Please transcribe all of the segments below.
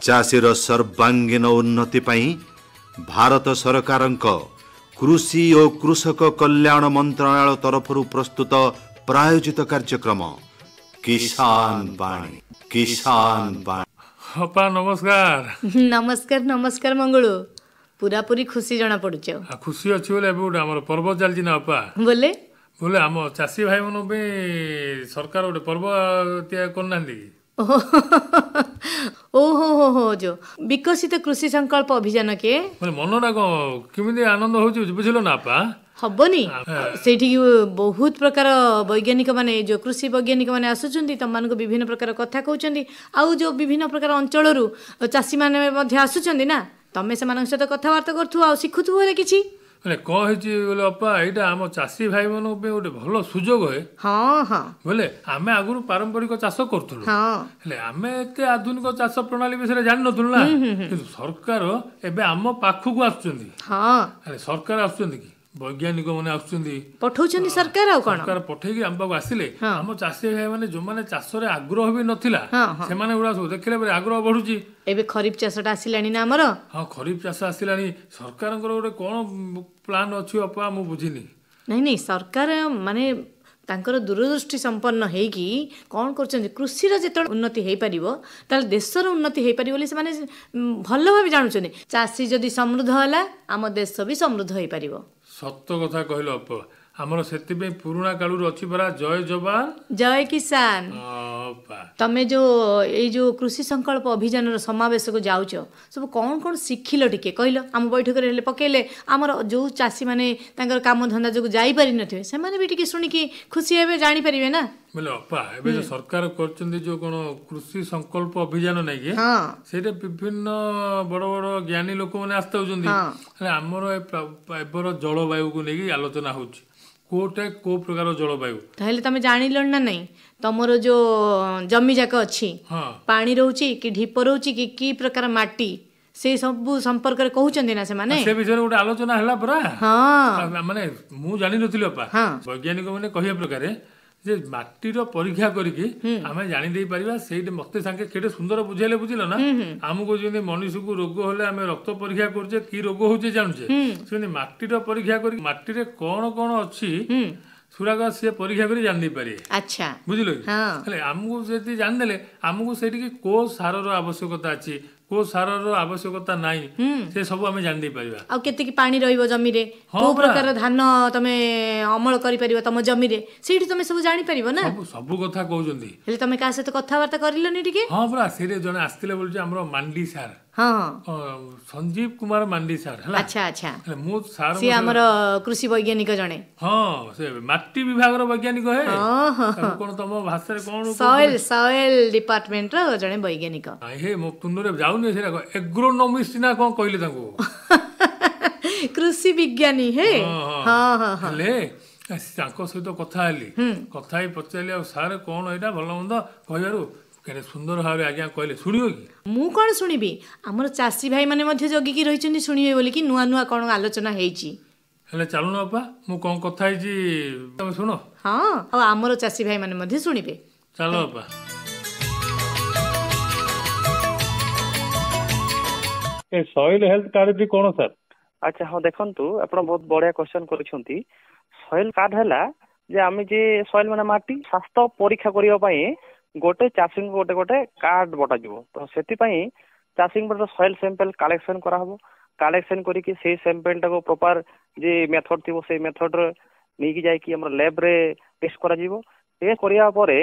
चाषीर सर्वांगीन उन्नति पई भारत सरकारक कृषि और कृषक कल्याण मंत्रालय तरफ प्रस्तुत प्रायोजित कार्यक्रम किसान वाणी। किसान वाणी। अपा नमस्कार। नमस्कार नमस्कार मंगलू पूरा पूरी खुशी जना पड़ुछ। खुशी अच्छी बोले गोटे आम पर्व चलती ना अपा बोले बोले आम चाषी भाई मन सरकार गोटे पर्व तैयार करना ओहो हो हो जो विकसित कृषि संकल्प अभियान के मनटा कौन केमी आनंद हो बुझल ना अपा हबनी से बहुत प्रकार वैज्ञानिक माने जो कृषि वैज्ञानिक माने आसुचंदी तम मान को विभिन्न प्रकार कथा कहउचंदी आउ जो विभिन्न प्रकार अंचल चाषी माने मध्ये आसुचंदी ना तमे से मानक सहित कथबार्ता करथु आ सिखुथु बोले किछि कौन बोले अपा यहाँ आम चाषी भाई मान गोटे भल सुजोग है। हाँ हाँ बोले आम आगुरी पारंपरिक चाष करूँ आम एत आधुनिक चाष प्रणाली विषय जान नु ना कि सरकार एबे आम पाखक आसुचंदी। हाँ सरकार आसुचंदी कि वैज्ञानिक मैंने पठाउछंदी सरकार आ कोन सरकार पठेकी आम पाक आसिले आम चाषी भाई माने जो माने चाष रे आग्रह भी नथिला से माने गुडा सब देखले बरे आग्रह बढ़ुची। एबे खरीफ चाषटा आसिलानी ना हमर हां खरीफ चाष आसिलानी सरकारଙ୍କର ଗୋଟେ कोन प्लान अछि अपा मु बुझिनी। नहीं नहीं सरकार माने तांकर दूरदृष्टि संपन्न हेकी कौन कर कृषि जिते उन्नति हो पार देशर उन्नति हो पार से माने भल भाव जानुचंदी चाषी जदि समृद्ध है आम देश भी समृद्ध हो पार। सत कथा कहल अपा आमर से पुराणा कालू अच्छी परा जय जवान जय किसान। तमे जो ये जो कृषि संकल्प अभियान समावेश को जाऊच सब कौन कौन शिखिल टिके कहल आम बैठक रे पकेले आमर जो चाषी माने तांकर काम धंदा जो जाई पारि नथिबे से माने भी टिके सुनी की खुशी हेबे जानि परिबे ना बोले अपा एबे जो सरकार करचंदी जो कोन कृषि संकल्प अभियान नै के सेटे विभिन्न बड़ बड़ ज्ञानी लोक माने आस्ते होचंदी हमर एबर जलवायु को नेकी आलोचना होची कोटे को प्रकार जलवायु ताहले तमे जानिल ना नहीं तमरो जो जमी जाक अच्छी पानी रहउची कि ढिप रहउची कि की प्रकार माटी से सब संपर्क रे कहउचंदी ना से माने से विषय गोटे आलोचना हला परा। हां माने मु जानि नथिलो अपा वैज्ञानिक माने कहिया प्रकार जे माटीर परीक्षा करके आम जानी दे पारिबा सेठी मते सांगे केटे सुंदर बुझेले बुझिल ना हमको जे मनुष्य को रोग होले आम रक्त परीक्षा करजे की रोग होचे जानुचे से माटीर परीक्षा कर माटी रे कोन कोन अछि सुरागा से परीक्षा करी जान दे पारे। अच्छा बुझिलो हेले हमको जति जान देले हमको सेठी की को सारर आवश्यकता अछि को सारर आवश्यकता नाही से सब आमे जान दे परिबा आ केते की पानी रहइबो जमी रे को प्रकार धान तमे अमल करि परिबो तम जमी रे सेठी तमे सब जानि परिबो ना सब कथा कहउजंदी हेले तमे का से तो कथा वार्ता करिलोनी टिके। हां बरा सेरे जने आस्तिले बोलजे हमरो मांडी सार संजीव कुमार मांडी सार हला। अच्छा अच्छा मु सार से हमर कृषि वैज्ञानिक जने हां से माटी विभाग रो वैज्ञानिक है कोन तम भाषा रे कोन सॉइल डिपार्टमेंट रो जने वैज्ञानिक हे मो तुंदरे जाउनी से एग्रोनॉमिस्ट ना कोन कहले ताको कृषि विज्ञानी है। हां हां हले ताको सहित कथा हली कथा ही पचाली सार कोन एटा भल मंद कहयारु केने सुंदर भाव आज्ञा कहले सुनियो कि मु कोन सुनिबी हमर चाषी भाई माने मध्ये जगी की रहिचंदी सुनिबे बोली कि नुआ नुआ कोन आलोचना हेची हेले चालू न अपा मु कोन कथा हिची तमे सुनो। हां आ हमर चाषी भाई माने मध्ये सुनिबे चलो अपा। ए सॉइल हेल्थ कार्ड भी कोन सर? अच्छा हाँ देखंतु आपण बहुत बढ़िया क्वेश्चन करिसंती सॉइल कार्ड हैला जे आमे जे सॉइल माने माटी स्वास्थ्य परीक्षा करियो पई गोटे चाषी गोटे गोटे कार्ड बटा जीवो तो सेति पई चाषी गोटे सॉइल सैंपल कलेक्शन करा हबो कलेक्शन करी कि से सैंपल टा को प्रॉपर जे मेथड थिबो से मेथड रे नै कि जाय कि हमर लैब रे टेस्ट करा जीवो टेस्ट करिया परे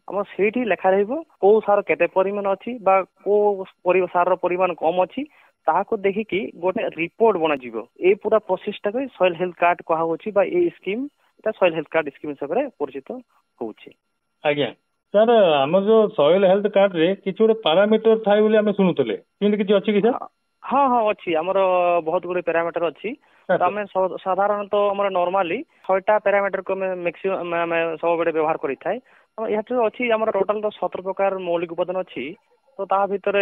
हम सेठी लेखा रहइबो को सार केते परिमाण अछि बा को सार रो परिमाण कम अछि ताहाको देखि कि गोटे रिपोर्ट बना जीवो ए पूरा प्रोसेस टा को सॉइल हेल्थ कार्ड कहा होछि बा ए स्कीम ता सॉइल हेल्थ कार्ड स्कीम सबरे परिचित होछि। आज्ञा सर हम जो सॉइल हेल्थ कार्ड रे किछु रे पैरामीटर थाई बोली हम सुनुतले किंति किछि अछि कि सर? हाँ हाँ अच्छी आमर बहुत गुड़े पैरामीटर अच्छी तो आम साधारण तो आम नॉर्मली 6टा पैरामीटर को मैक्सिमम सब बेले व्यवहार करि थाए यहाँ अच्छी आम टोटाल तो 17 प्रकार मौलिक उपादान अच्छी तो ता भितर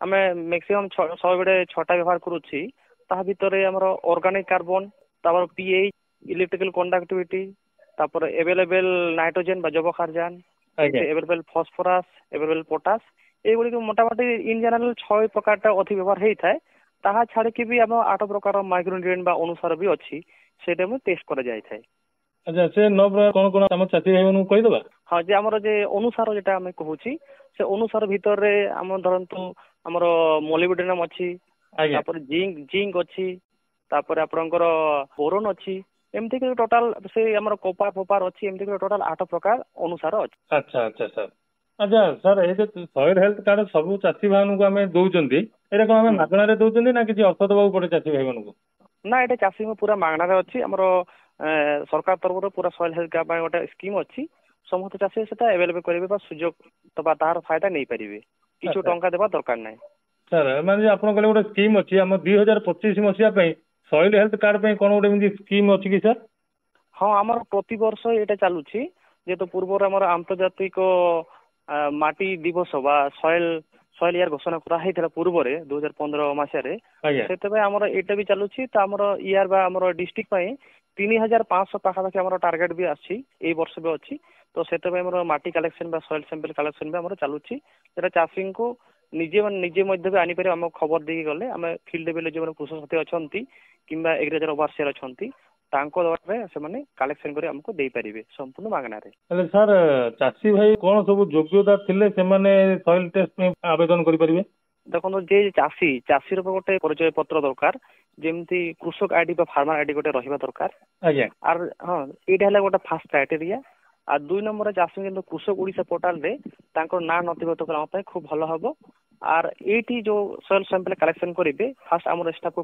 आम मैक्सिमम सब बेले 6टा व्यवहार करुच्छी ता भितर आम ऑर्गेनिक कार्बन तापर pH electrical conductivity available nitrogen बा जैव खारजान एवेलेबल फॉस्फोरस एवेलेबल पोटास এইগুଡିକ ମୋଟାମୋଟି ଇନ୍ ଜେନେରାଲ 6 ପ୍ରକାରଟା ଅଧିକ ବ୍ୟବହାର ହେଇଥାଏ। ତାହା ଛାଡିକି ବି ଆମ 8 ପ୍ରକାର ମାଇକ୍ରୋନ୍ୟୁଟ୍ରିଏଣ୍ଟ ବା ଅନୁସାର ବି ଅଛି, ସେଇଟା ବି ଟେଷ୍ଟ କରାଯାଇଥାଏ। ଆଚ୍ଛା, ସେ 9 ପ୍ରକାର କଣ କଣ ଆମ ଚାଷୀ ଭାଇ ମାନଙ୍କୁ କହିଦବା? ହଁ, ଯେ ଆମର ଯେ ଅନୁସାର ଯେଟା ଆମେ କହୁଛି, ସେ ଅନୁସାର ଭିତରେ ଆମ ଧରନ୍ତୁ ଆମର ମୋଲିବ୍ଡେନମ୍ ଅଛି, ତାପରେ ଜିଙ୍କ ଅଛି, ତାପରେ ଆପଣଙ୍କର ବୋରୋନ ଅଛି, ଏମିତି କି ଟୋଟାଲ ସେ ଆମର କୋପାର ଫୋପାର ଅଛି, ଏମିତି କି ଟୋଟାଲ 8 ପ୍ରକାର ଅନୁସାର ଅଛି। ଆଚ୍ଛା ଆଚ୍ଛା ସାର୍। ଆଚ୍ଛା ସାର୍, ଏଇ ଯେ ସଏଲ ହେଲ୍ଥ କାର୍ଡ ସବୁ ଚାଷୀ ଭାଇମାନଙ୍କୁ ଆମେ ଦଉଛନ୍ତି, ଏଇଟା କଣ ଆମେ ମାଗଣାରେ ଦଉଛନ୍ତି ନା କିଛି ଅର୍ଥ ଦେବାକୁ ପଡେ ଚାଷୀ ଭାଇ ମାନଙ୍କୁ? ନା, ଏଇଟା ଚାଷୀଙ୍କୁ ପୁରା ମାଗଣାରେ ଅଛି। ଆମର ସରକାର ତରଫରୁ ପୁରା ସଏଲ ହେଲ୍ଥ କାର୍ଡ ପାଇଁ ଗୋଟେ ସ୍କିମ୍ ଅଛି। ସମସ୍ତ ଚାଷୀ ସେଟା ଆଭେଲେବଲ କରିବେ ବା ସୁଯୋଗ ବା ତାହାର ଫାଇଦା ନେଇପାରିବେ, କିଛି ଟଙ୍କା ଦେବା ଦରକାର ନାହିଁ। ସାର୍, ମାନେ ଆପଣ କହିଲେ ଗୋଟେ ସ୍କିମ୍ ଅଛି, ଆମ 2025 ମସିହା ପାଇଁ ସଏଲ ହେଲ୍ଥ କାର୍ଡ ପାଇଁ କଣ ଗୋଟେ ଏମିତି ସ୍କିମ୍ ଅଛି କି ସାର୍? ହଁ, ଆମର ପ୍ରତିବର୍ଷ ଏଇଟା ଚାଲୁଛି। ଯେହେତୁ ପୂର୍ବରୁ ଆମର ଆନ୍ତର୍ଜାତିକ ମାଟି ଦିବସ ବା ସଏଲ ଇୟର ଘୋଷଣା କରାହେଇଥିଲା ପୂର୍ବରେ 2015 ମସିହାରେ, ସେଥିପାଇଁ ଆମର ଏଇଟା ବି ଚାଲୁଛି। ତ ଆମର ଇୟର ବା ଆମର ଡିଷ୍ଟ୍ରିକ୍ଟ ପାଇଁ 3500 ପାଖାପାଖି ଆମର ଟାର୍ଗେଟ ବି ଆସିଛି, ଏଇ ବର୍ଷ ବି ଅଛି। ତ ସେଥିପାଇଁ ଆମର ମାଟି କଲେକ୍ସନ ବା ସଏଲ ସାମ୍ପଲ କଲେକ୍ସନ ବି ଆମର ଚାଲୁଛି। ସେଟା ଚାଷୀଙ୍କୁ ନିଜେ ମଧ୍ୟ ବି ଆଣିପାରିବେ। ଆମ ଖବର ଦେଇକି ଗଲେ ଆମେ ଫିଲ୍ଡ ଲେଭେଲରେ ଯେଉଁମାନେ କୃଷକ ସାଥୀ ଅଛନ୍ତି କିମ୍ବା ଏଗ୍ରିକଲଚର ଓଭରସିୟର ଅଛନ୍ତି, ତାଙ୍କ ଦ୍ୱାରା ସେମାନେ କାଲେକ୍ସନ କରି ଆମକୁ ଦେଇପାରିବେ ସମ୍ପୂର୍ଣ୍ଣ ମାଗଣାରେ। ହେଲେ ସାର୍, ଚାଷୀ ଭାଇ କଣ ସବୁ ଯୋଗ୍ୟତା ଥିଲେ ସେମାନେ ସଏଲ ଟେଷ୍ଟ ପାଇଁ ଆବେଦନ କରିପାରିବେ? ଦେଖନ୍ତୁ, ଯେ ଚାଷୀର ଗୋଟେ ପରିଚୟ ପତ୍ର ଦରକାର, ଯେମିତି କୃଷକ ଆଇଡି ବା ଫାର୍ମର ଆଇଡି ଗୋଟେ ରହିବା ଦରକାର। ଆଜ୍ଞା। ଆର ହଁ, ଏଇଟା ହେଲା ଗୋଟେ ଫାଷ୍ଟ କ୍ରାଇଟେରିଆ। ଆଉ 2 ନମ୍ବରରେ ଚାଷୀ କିନ୍ତୁ କୃଷକ ଓଡିଶା ପୋର୍ଟାଲରେ ତାଙ୍କର ନାଁ ନଥିବତ ଆମ ପାଇଁ ଖୁବ ଭଲ ହବ। ଆର ଏଇଠି ଯୋଉ ସଏଲ ସାମ୍ପଲ କାଲେକ୍ସନ କରିବେ, ଫାଷ୍ଟ ଆମର ଷ୍ଟାଫକୁ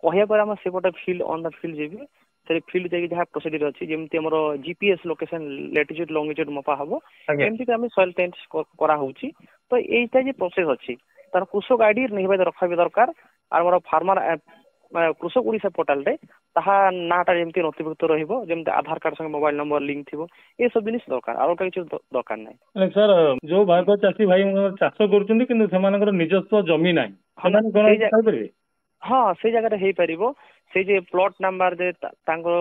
କହିବା ପରେ ଆମେ ସେ ଗୋଟେ ଫିଲ୍ଡ ଅନ୍ ଦ ଫିଲ୍ଡ ଯିବେ। ସେ ଫିଲ୍ଡ ଯାଇକି ଯାହା ପ୍ରୋସିଡିୟର ଅଛି, ଯେମିତି ଆମର ଜିପିଏସ୍ ଲୋକେସନ ଲାଟିଚ୍ୟୁଡ ଲଙ୍ଗିଚ୍ୟୁଡ ମପା ହବ, ଏମିତି କି ଆମେ ସଏଲ ଟେଷ୍ଟ କରାହଉଛି। ତ ଏଇଟା ଯେ ପ୍ରୋସେସ ଅଛି, ତାର କୃଷକ ଆଇଡି ନିହାତି ରଖିବା ଦରକାର। ଆଉ ଆମର ଫାର୍ମର କୃଷକ ଓଡିଶା ପୋର୍ଟାଲରେ ତାହା ନାଁଟା ଯେମିତି ନଥିଭୁକ୍ତ ରହିବ, ଯେମିତି ଆଧାର କାର୍ଡ ସଙ୍ଗେ ମୋବାଇଲ ନମ୍ବର ଲିଙ୍କ ଥିବ, ଏସବୁ ଜିନିଷ ଦରକାର, ଆଉ କିଛି ଦରକାର ନାହିଁ। ସାର୍, ଯୋଉ ଭାରତ ଚାଷୀ ଭାଇ ଚାଷ କରୁଛନ୍ତି କିନ୍ତୁ ସେମାନଙ୍କର ନିଜସ୍ୱ ଜମି ନାହିଁ, ସେମାନେ କଣ କରିପାରିବେ? ହଁ, ସେଇ ଜାଗାରେ ହେଇପାରିବ। ସେଇ ଯେ ପ୍ଲଟ ନମ୍ବର ଯେ ତାଙ୍କର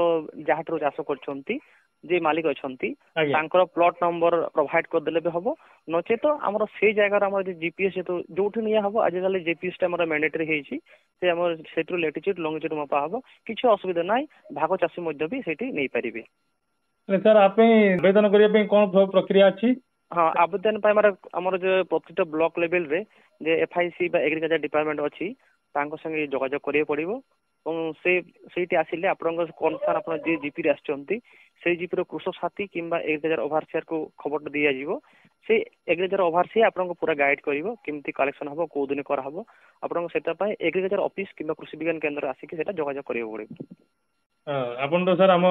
ଯାହାଠାରୁ ଚାଷ କରୁଛନ୍ତି, ଯେ ମାଲିକ ଅଛନ୍ତି, ତାଙ୍କର ପ୍ଲଟ ନମ୍ବର ପ୍ରୋଭାଇଡ କରିଦେଲେ ବି ହବ। ନଚେତ ଆମର ସେଇ ଜାଗାରେ ଆମର ଜିପିଏସ୍ ଯୋଉଠି ନିଆ ହବ, ଆଜିକାଲି ଜିପିଏସ୍ ଟା ଆମର ମ୍ୟାଣ୍ଡେଟରୀ ହେଇଛି, ସେ ଆମର ସେଠୁ ଲାଟିଚ୍ୟୁଡ ଲଙ୍ଗିଚ୍ୟୁଡ ମପା ହବ, କିଛି ଅସୁବିଧା ନାହିଁ। ଭାଗ ଚାଷୀ ମଧ୍ୟ ବି ସେଇଠି ନେଇପାରିବେ। ସାର୍, ଆ ପାଇଁ ଆବେଦନ କରିବା ପାଇଁ କଣ ପ୍ରକ୍ରିୟା ଅଛି? ହଁ, ଆବେଦନ ପାଇଁ ଆମର ଯୋଉ ପ୍ରତିଟା ବ୍ଲକ ଲେଭେଲରେ ଯେ FIC ବା ଏଗ୍ରିକଲଚର ଡିପାର୍ଟମେଣ୍ଟ ଅଛି, ତାଙ୍କ ସଙ୍ଗେ ଯୋଗାଯୋଗ କରିବାକୁ ପଡିବ। ଏବଂ ସେଇଠି ଆସିଲେ ଆପଣଙ୍କ କନସର୍ନ ଆପଣ ଯେ ଜିପିରେ ଆସିଛନ୍ତି, ସେଇ ଜିପିର କୃଷକ ସାଥୀ କିମ୍ବା ଏଗ୍ରିକଲଚର ଓଭରସିୟରକୁ ଖବରଟା ଦିଆଯିବ। ସେ ଏଗ୍ରିକଲଚର ଓଭରସିୟର ଆପଣଙ୍କୁ ପୁରା ଗାଇଡ କରିବ, କେମିତି କଲେକ୍ସନ ହବ, କୋଉ ଦିନ କରାହବ। ଆପଣଙ୍କୁ ସେଟା ପାଇଁ ଏଗ୍ରିକଲଚର ଅଫିସ କିମ୍ବା କୃଷି ବିଜ୍ଞାନ କେନ୍ଦ୍ର ଆସିକି ସେଟା ଯୋଗାଯୋଗ କରିବାକୁ ପଡିବ। ଆପଣ ତ ସାର୍ ଆମ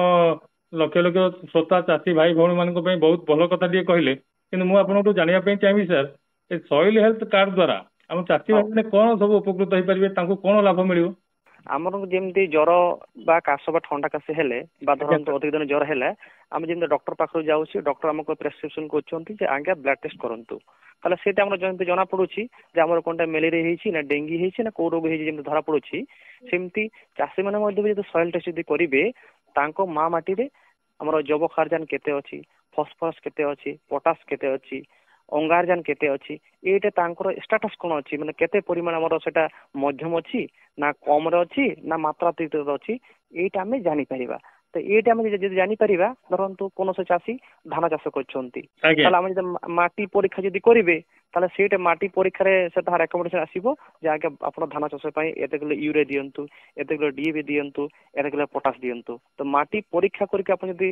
ଲକ୍ଷ ଲକ୍ଷ ଶ୍ରୋତା ଚାଷୀ ଭାଇ ଭଉଣୀ ମାନଙ୍କ ପାଇଁ ବହୁତ ଭଲ କଥା ଟିକେ କହିଲେ, କିନ୍ତୁ ମୁଁ ଆପଣଙ୍କୁ ଜାଣିବା ପାଇଁ ଚାହିଁବି ସାର୍, ଏ ସଏଲ ହେଲ୍ଥ କାର୍ଡ ଦ୍ଵାରା ଆମ ଚାଷୀ ଭାଇ ମାନେ କଣ ସବୁ ଉପକୃତ ହେଇପାରିବେ, ତାଙ୍କୁ କଣ ଲାଭ ମିଳିବ? ଆମର ଯେମିତି ଜ୍ୱର ବା କାଶ ବା ଥଣ୍ଡା କାଶ ହେଲେ ବା ଧରନ୍ତୁ ଅଧିକ ଦିନ ଜ୍ୱର ହେଲା, ଆମେ ଯେମିତି ଡକ୍ଟର ପାଖକୁ ଯାଉଛୁ, ଡକ୍ଟର ଆମକୁ ପ୍ରେସକ୍ରିପସନ କରୁଛନ୍ତି ଯେ ଆଜ୍ଞା ବ୍ଲଡ ଟେଷ୍ଟ କରନ୍ତୁ। ତାହେଲେ ସେଇଟା ଆମର ଯେମିତି ଜଣା ପଡୁଛି ଯେ ଆମର କୋଣଟା ମ୍ୟାଲେରିଆ ହେଇଛି ନା ଡେଙ୍ଗି ହେଇଛି ନା କୋଉ ରୋଗ ହେଇଛି, ଯେମିତି ଧରା ପଡୁଛି, ସେମିତି ଚାଷୀ ମାନେ ମଧ୍ୟ ବି ଯଦି ସଏଲ ଟେଷ୍ଟ ଯଦି କରିବେ, ତାଙ୍କ ମା ମାଟିରେ ଆମର ଯବକ୍ଷାରଜାନ କେତେ ଅଛି, ଫସଫରସ କେତେ ଅଛି, ପଟାସ କେତେ ଅଛି, ଅଙ୍ଗାରଜାନ କେତେ ଅଛି, ଏଇଟା ତାଙ୍କର ଷ୍ଟାଟସ କଣ ଅଛି, ମାନେ କେତେ ପରିମାଣ ଆମର ସେଟା ମଧ୍ୟମ ଅଛି ନା କମରେ ଅଛି ନା ମାତ୍ରାତିରିକ୍ତ ଅଛି, ଏଇଟା ଆମେ ଜାଣିପାରିବା। ତ ଏଇଟା ଆମେ ଯଦି ଜାଣିପାରିବା, ଧରନ୍ତୁ କୌଣସି ଚାଷୀ ଧାନ ଚାଷ କରୁଛନ୍ତି, ତାହେଲେ ଆମେ ଯଦି ମାଟି ପରୀକ୍ଷା ଯଦି କରିବେ, ତାହେଲେ ସେଇଟା ମାଟି ପରୀକ୍ଷାରେ ସେ ତାହା ରେକମେଣ୍ଡେସନ ଆସିବ ଯେ ଆଜ୍ଞା ଆପଣ ଧାନ ଚାଷ ପାଇଁ ଏତେ କିଲୋ ୟୁରିଆ ଦିଅନ୍ତୁ, ଏତେ କିଲୋ DAP ଦିଅନ୍ତୁ, ଏତେ କିଲୋ ପଟାସ ଦିଅନ୍ତୁ। ତ ମାଟି ପରୀକ୍ଷା କରିକି ଆପଣ ଯଦି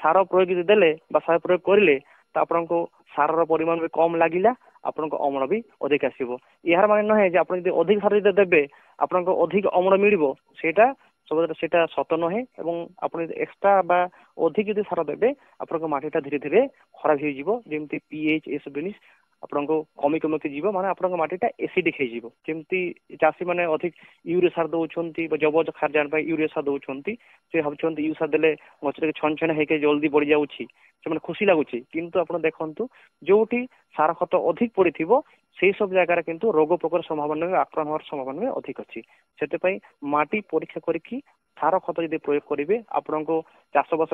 ସାର ପ୍ରୟୋଗ ଯଦି ଦେଲେ ବା ସାର ପ୍ରୟୋଗ କରିଲେ, ତ ଆପଣଙ୍କୁ ସାରର ପରିମାଣ ବି କମ ଲାଗିଲା, ଆପଣଙ୍କ ଅମଳ ବି ଅଧିକ ଆସିବ। ଏହାର ମାନେ ନୁହେଁ ଯେ ଆପଣ ଯଦି ଅଧିକ ସାର ଯଦି ଦେବେ ଆପଣଙ୍କୁ ଅଧିକ ଅମଳ ମିଳିବ, ସେଇଟା ସତ ନୁହେଁ। ଏବଂ ଆପଣ ଯଦି ଏକ୍ସଟ୍ରା ବା ଅଧିକ ଯଦି ସାର ଦେବେ, ଆପଣଙ୍କ ମାଟିଟା ଧୀରେ ଧୀରେ ଖରାପ ହେଇଯିବ, ଯେମିତି pH ଏସବୁ ଜିନିଷ ଆପଣଙ୍କୁ କମିକି ଯିବ, ମାନେ ଆପଣଙ୍କ ମାଟିଟା ଏସିଡିକ ହେଇଯିବ। ଯେମିତି ଚାଷୀ ମାନେ ଅଧିକ ୟୁରିଆ ସାର ଦଉଛନ୍ତି ବା ଯବକ୍ଷାରଜାନ ପାଇଁ ୟୁରିଆ ସାର ଦଉଛନ୍ତି, ସେ ଭାବୁଛନ୍ତି ୟୁରିଆ ସାର ଦେଲେ ଗଛରେ ଛନ ହେଇକି ଜଲ୍ଦି ବଢି ଯାଉଛି, ସେମାନେ ଖୁସି ଲାଗୁଛି। କିନ୍ତୁ ଆପଣ ଦେଖନ୍ତୁ, ଯୋଉଠି ସାର ଖତ ଅଧିକ ପଡିଥିବ, ସେଇ ସବୁ ଜାଗାରେ କିନ୍ତୁ ରୋଗ ପୋକର ସମ୍ଭାବନା ଆକ୍ରମଣ ହବାର ସମ୍ଭାବନା ଅଧିକ ଅଛି। ସେଥିପାଇଁ ମାଟି ପରୀକ୍ଷା କରିକି ସାର ଖତ ଯଦି ପ୍ରୟୋଗ କରିବେ ଆପଣଙ୍କୁ ଚାଷବାସ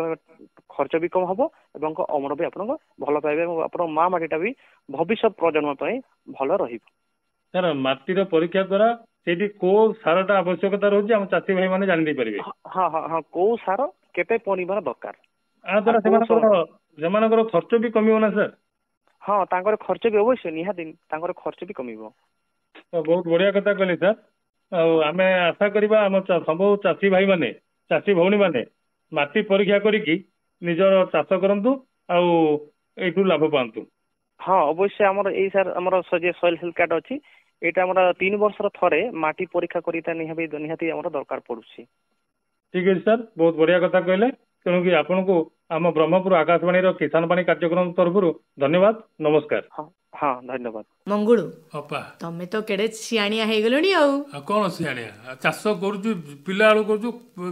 ଖର୍ଚ୍ଚ ବି କମ ହବ ଏବଂ ଅମଳ ବି ଆପଣଙ୍କ ଭଲ ପାଇବେ ଏବଂ ଆପଣଙ୍କ ମା ମାଟିଟା ବି ଭବିଷ୍ୟତ ପ୍ରଜନ୍ମ ପାଇଁ ଭଲ ରହିବ। ସାର୍ ମାଟିର ପରୀକ୍ଷା ଦ୍ୱାରା ସେଇଠି କୋଉ ସାରଟା ଆବଶ୍ୟକତା ରହୁଛି ଆମ ଚାଷୀ ଭାଇ ମାନେ ଜାଣି ଦେଇ ପାରିବେ। ହଁ ହଁ ହଁ କୋଉ ସାର କେତେ ପରିମାଣ ଦରକାର। ଆ ଦ୍ୱାରା ସେମାନଙ୍କର ଖର୍ଚ୍ଚ ବି କମିବ ନା ସାର୍? ହଁ ତାଙ୍କର ଖର୍ଚ୍ଚ ବି ଅବଶ୍ୟ ନିହାତି ତାଙ୍କର ଖର୍ଚ୍ଚ ବି କମିବ। ବହୁତ ବଢିଆ କଥା କହିଲେ ସାର୍। ଆଉ ଆମେ ଆଶା କରିବା ଆମ ସବୁ ଚାଷୀ ଭାଇ ମାନେ ଚାଷୀ ଭଉଣୀ ମାନେ ମାଟି ପରୀକ୍ଷା କରିକି ନିଜର ଚାଷ କରନ୍ତୁ ଆଉ ଏଇଠୁ ଲାଭ ପାଆନ୍ତୁ। ହଁ ଅବଶ୍ୟ ଆମର ଏଇ ସାର୍ ଆମର ସଏଲ ହେଲ୍ଥ କାର୍ଡ ଅଛି ଏଇଟା ଆମର 3 ବର୍ଷର ଥରେ ମାଟି ପରୀକ୍ଷା କରିଟା ନିହାତି ଆମର ଦରକାର ପଡୁଛି। ଠିକ ଅଛି ସାର୍ ବହୁତ ବଢିଆ କଥା କହିଲେ। ତେଣୁକି ଆପଣଙ୍କୁ ଆମ ବ୍ରହ୍ମପୁର ଆକାଶବାଣୀର କିଷାନ ବାଣୀ କାର୍ଯ୍ୟକ୍ରମ ତରଫରୁ ଧନ୍ୟବାଦ ନମସ୍କାର। ହଁ ଧନ୍ୟବାଦ। ମଙ୍ଗୁଳୁ ଅପା ତମେ ତ କେଡେ ସିଆଣିଆ ହେଇଗଲଣି ଆଉ କଣ ସିଆଣିଆ ଚାଷ କରୁଛୁ ପିଲା ବେଳୁ କରୁଛୁ